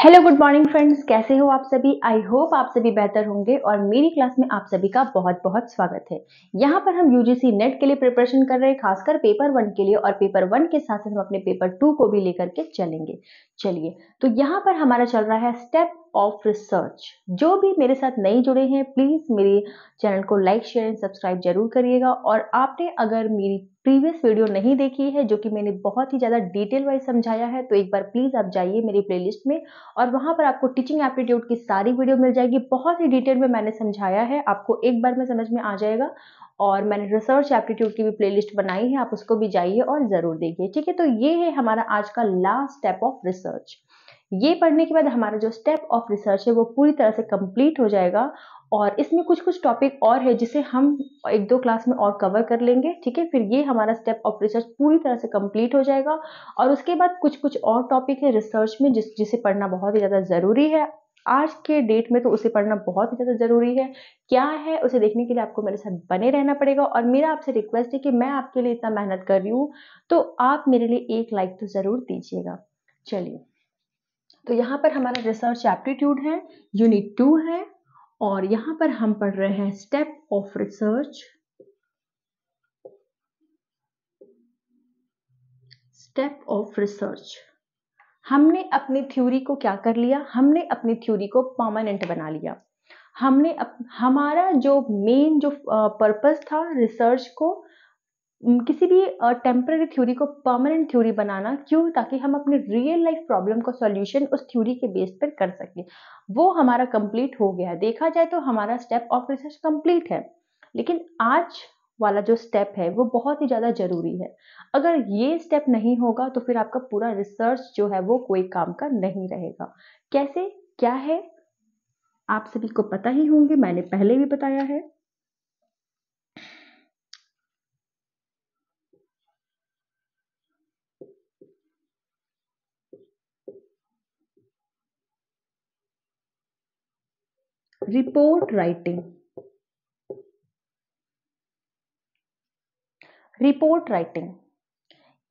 Hello good morning friends, कैसे हो आप सभी। आई होप आप सभी बेहतर होंगे और मेरी क्लास में आप सभी का बहुत बहुत स्वागत है। यहाँ पर हम यूजीसी नेट के लिए प्रिपरेशन कर रहे हैं, खासकर पेपर 1 के लिए, और पेपर 1 के साथ साथ हम अपने पेपर 2 को भी लेकर के चलेंगे। चलिए, तो यहाँ पर हमारा चल रहा है स्टेप ऑफ रिसर्च। जो भी मेरे साथ नए जुड़े हैं, प्लीज मेरे चैनल को लाइक शेयर एंड सब्सक्राइब जरूर करिएगा। और आपने अगर मेरी प्रीवियस वीडियो नहीं देखी है, जो कि मैंने बहुत ही ज़्यादा डिटेल वाइज समझाया है, तो एक बार प्लीज़ आप जाइए मेरी प्लेलिस्ट में और वहाँ पर आपको टीचिंग एप्टीट्यूड की सारी वीडियो मिल जाएगी। बहुत ही डिटेल में मैंने समझाया है, आपको एक बार में समझ में आ जाएगा। और मैंने रिसर्च एप्टीट्यूड की भी प्लेलिस्ट बनाई है, आप उसको भी जाइए और ज़रूर देखिए। ठीक है, तो ये है हमारा आज का लास्ट स्टेप ऑफ रिसर्च। ये पढ़ने के बाद हमारा जो स्टेप ऑफ रिसर्च है वो पूरी तरह से कंप्लीट हो जाएगा। और इसमें कुछ कुछ टॉपिक और है जिसे हम एक दो क्लास में और कवर कर लेंगे। ठीक है, फिर ये हमारा स्टेप ऑफ रिसर्च पूरी तरह से कंप्लीट हो जाएगा। और उसके बाद कुछ कुछ और टॉपिक है रिसर्च में जिसे पढ़ना बहुत ही ज़्यादा ज़रूरी है। आज के डेट में तो उसे पढ़ना बहुत ही ज़्यादा ज़रूरी है। क्या है उसे देखने के लिए आपको मेरे साथ बने रहना पड़ेगा। और मेरा आपसे रिक्वेस्ट है कि मैं आपके लिए इतना मेहनत कर रही हूँ, तो आप मेरे लिए एक लाइक तो ज़रूर दीजिएगा। चलिए, तो यहाँ पर हमारा रिसर्च एप्टीट्यूड है, यूनिट 2 है, और यहाँ पर हम पढ़ रहे हैं step of research. Step of research. हमने अपनी थ्योरी को क्या कर लिया, हमने अपनी थ्योरी को परमानेंट बना लिया। हमारा जो मेन जो पर्पस था रिसर्च को, किसी भी टेम्पररी थ्योरी को परमानेंट थ्योरी बनाना। क्यों? ताकि हम अपने रियल लाइफ प्रॉब्लम का सॉल्यूशन उस थ्योरी के बेस पर कर सकें। वो हमारा कंप्लीट हो गया है। देखा जाए तो हमारा स्टेप ऑफ रिसर्च कंप्लीट है। लेकिन आज वाला जो स्टेप है वो बहुत ही ज़्यादा ज़रूरी है। अगर ये स्टेप नहीं होगा तो फिर आपका पूरा रिसर्च जो है वो कोई काम का नहीं रहेगा। कैसे, क्या है, आप सभी को पता ही होंगे, मैंने पहले भी बताया है। Report writing. रिपोर्ट राइटिंग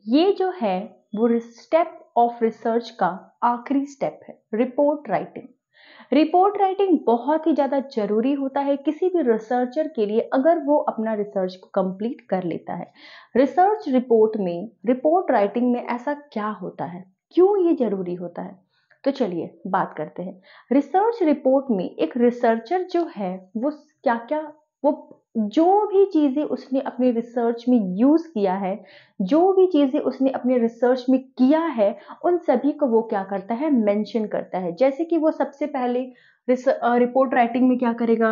ये जो है वो स्टेप ऑफ रिसर्च का आखिरी स्टेप है, रिपोर्ट राइटिंग। रिपोर्ट राइटिंग बहुत ही ज़्यादा जरूरी होता है किसी भी रिसर्चर के लिए, अगर वो अपना रिसर्च को कंप्लीट कर लेता है। रिसर्च रिपोर्ट में, रिपोर्ट राइटिंग में ऐसा क्या होता है, क्यों ये जरूरी होता है, तो चलिए बात करते हैं। रिसर्च रिपोर्ट में एक रिसर्चर जो है वो क्या क्या, वो जो भी चीज़ें उसने अपने रिसर्च में यूज़ किया है, जो भी चीज़ें उसने अपने रिसर्च में किया है, उन सभी को वो क्या करता है, मेंशन करता है। जैसे कि वो सबसे पहले रिपोर्ट राइटिंग में क्या करेगा,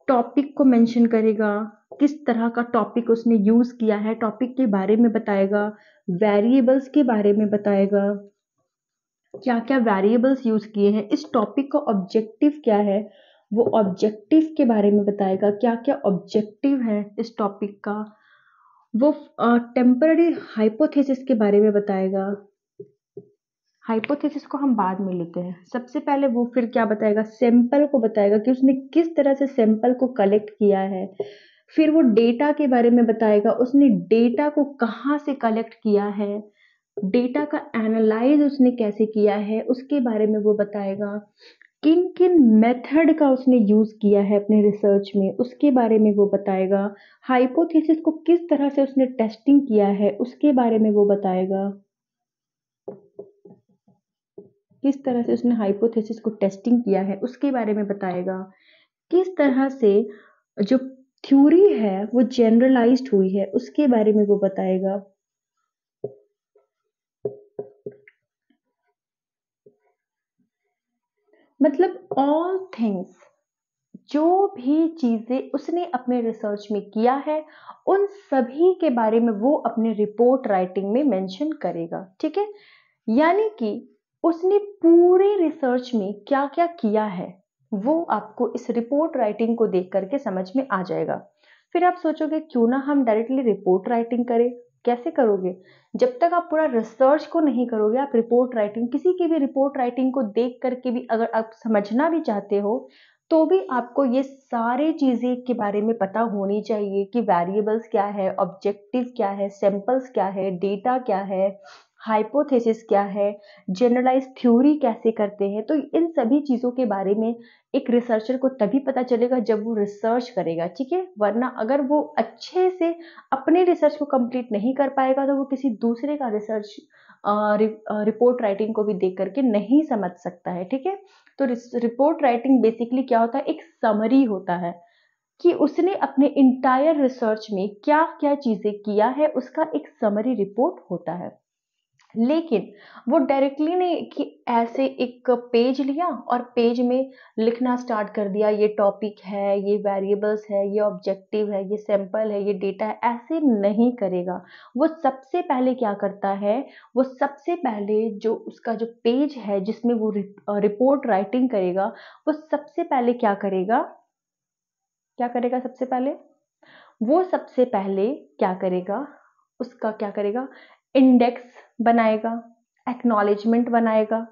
टॉपिक को मेंशन करेगा, किस तरह का टॉपिक उसने यूज़ किया है, टॉपिक के बारे में बताएगा, वेरिएबल्स के बारे में बताएगा, क्या क्या वेरिएबल्स यूज़ किए हैं, इस टॉपिक का ऑब्जेक्टिव क्या है, वो ऑब्जेक्टिव के बारे में बताएगा, क्या क्या ऑब्जेक्टिव है इस टॉपिक का। वो टेम्पररी हाइपोथेसिस के बारे में बताएगा। हाइपोथेसिस को हम बाद में लेते हैं, सबसे पहले वो फिर क्या बताएगा, सैंपल को बताएगा कि उसने किस तरह से सैंपल को कलेक्ट किया है। फिर वो डेटा के बारे में बताएगा, उसने डेटा को कहाँ से कलेक्ट किया है, डेटा का एनालाइज उसने कैसे किया है, उसके बारे में वो बताएगा। किन किन मेथड का उसने यूज़ किया है अपने रिसर्च में, उसके बारे में वो बताएगा। हाइपोथेसिस को किस तरह से उसने टेस्टिंग किया है, उसके बारे में वो बताएगा। किस तरह से उसने हाइपोथेसिस को टेस्टिंग किया है उसके बारे में बताएगा। किस तरह से जो थ्योरी है वो जनरलाइज्ड हुई है उसके बारे में वो बताएगा। मतलब ऑल थिंग्स, जो भी चीजें उसने अपने रिसर्च में किया है उन सभी के बारे में वो अपने रिपोर्ट राइटिंग में मेंशन करेगा। ठीक है, यानी कि उसने पूरे रिसर्च में क्या क्या किया है वो आपको इस रिपोर्ट राइटिंग को देख करके समझ में आ जाएगा। फिर आप सोचोगे क्यों ना हम डायरेक्टली रिपोर्ट राइटिंग करें। कैसे करोगे, जब तक आप पूरा रिसर्च को नहीं करोगे, आप रिपोर्ट राइटिंग, किसी की भी रिपोर्ट राइटिंग को देख करके भी अगर आप समझना भी चाहते हो तो भी आपको ये सारे चीजें के बारे में पता होनी चाहिए कि वेरिएबल्स क्या है, ऑब्जेक्टिव क्या है, सैंपल्स क्या है, डेटा क्या है, हाइपोथेसिस क्या है, जनरलाइज थ्योरी कैसे करते हैं। तो इन सभी चीज़ों के बारे में एक रिसर्चर को तभी पता चलेगा जब वो रिसर्च करेगा, ठीक है। वरना अगर वो अच्छे से अपने रिसर्च को कंप्लीट नहीं कर पाएगा तो वो किसी दूसरे का रिसर्च रिपोर्ट राइटिंग को भी देख करके नहीं समझ सकता है, ठीक है। तो रिपोर्ट राइटिंग बेसिकली क्या होता है, एक समरी होता है कि उसने अपने इंटायर रिसर्च में क्या क्या चीजें किया है, उसका एक समरी रिपोर्ट होता है। लेकिन वो डायरेक्टली नहीं कि ऐसे एक पेज लिया और पेज में लिखना स्टार्ट कर दिया, ये टॉपिक है, ये वेरिएबल्स है, ये ऑब्जेक्टिव है, ये सैंपल है, ये डेटा है, ऐसे नहीं करेगा। वो सबसे पहले क्या करता है, वो सबसे पहले जो उसका जो पेज है जिसमें वो रिपोर्ट राइटिंग करेगा, वो सबसे पहले क्या करेगा, क्या करेगा सबसे पहले, वो सबसे पहले क्या करेगा, उसका क्या करेगा, इंडेक्स बनाएगा, एक्नॉलेजमेंट बनाएगा,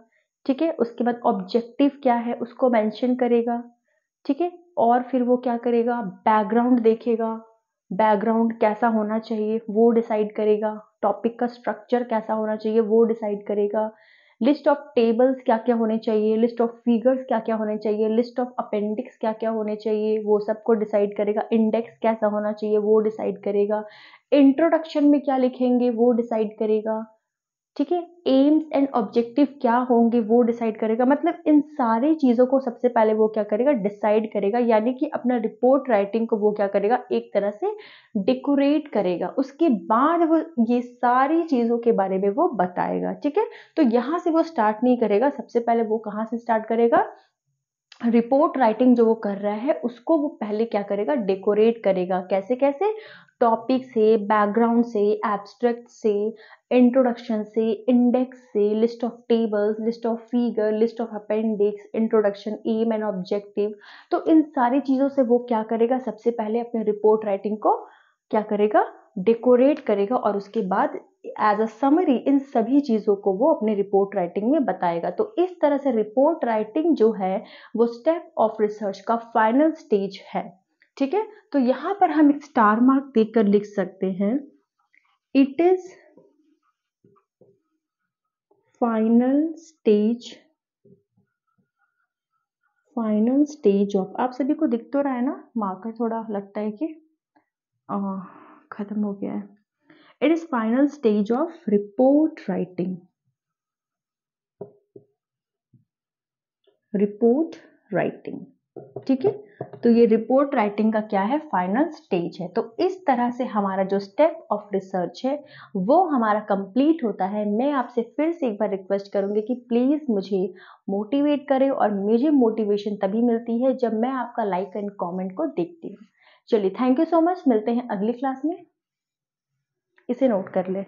ठीक है। उसके बाद ऑब्जेक्टिव क्या है उसको मेंशन करेगा, ठीक है। और फिर वो क्या करेगा, बैकग्राउंड देखेगा, बैकग्राउंड कैसा होना चाहिए वो डिसाइड करेगा, टॉपिक का स्ट्रक्चर कैसा होना चाहिए वो डिसाइड करेगा, लिस्ट ऑफ टेबल्स क्या क्या होने चाहिए, लिस्ट ऑफ फिगर्स क्या क्या होने चाहिए, लिस्ट ऑफ अपेंडिक्स क्या क्या होने चाहिए वो सबको डिसाइड करेगा, इंडेक्स कैसा होना चाहिए वो डिसाइड करेगा, इंट्रोडक्शन में क्या लिखेंगे वो डिसाइड करेगा, ठीक है। एम्स एंड ऑब्जेक्टिव क्या होंगे वो डिसाइड करेगा। मतलब इन सारी चीजों को सबसे पहले वो क्या करेगा, डिसाइड करेगा, यानी कि अपना रिपोर्ट राइटिंग को वो क्या करेगा, एक तरह से डेकोरेट करेगा। उसके बाद वो ये सारी चीजों के बारे में वो बताएगा, ठीक है। तो यहां से वो स्टार्ट नहीं करेगा, सबसे पहले वो कहां से स्टार्ट करेगा, रिपोर्ट राइटिंग जो वो कर रहा है उसको वो पहले क्या करेगा, डेकोरेट करेगा। कैसे कैसे, टॉपिक से, बैकग्राउंड से, एब्स्ट्रैक्ट से, इंट्रोडक्शन से, इंडेक्स से, list of tables, list of figure, list of appendix, introduction, aim and objective. तो इन सारी चीजों से वो क्या करेगा, सबसे पहले अपने रिपोर्ट राइटिंग को क्या करेगा, डेकोरेट करेगा, और उसके बाद एज अ समरी इन सभी चीजों को वो अपने रिपोर्ट राइटिंग में बताएगा। तो इस तरह से रिपोर्ट राइटिंग जो है वो स्टेप ऑफ रिसर्च का फाइनल स्टेज है, ठीक है। तो यहां पर हम एक स्टार मार्क देकर लिख सकते हैं, it is final stage, final stage of, आप सभी को दिख तो रहा है ना, मार्कर थोड़ा लगता है कि खत्म हो गया है। It is final stage of report writing, report writing, ठीक है। तो ये रिपोर्ट राइटिंग का क्या है, फाइनल स्टेज है। तो इस तरह से हमारा जो स्टेप ऑफ रिसर्च है वो हमारा कंप्लीट होता है। मैं आपसे फिर से एक बार रिक्वेस्ट करूंगी कि प्लीज मुझे मोटिवेट करें, और मुझे मोटिवेशन तभी मिलती है जब मैं आपका लाइक एंड कमेंट को देखती हूँ। चलिए, थैंक यू सो मच, मिलते हैं अगली क्लास में। इसे नोट कर ले।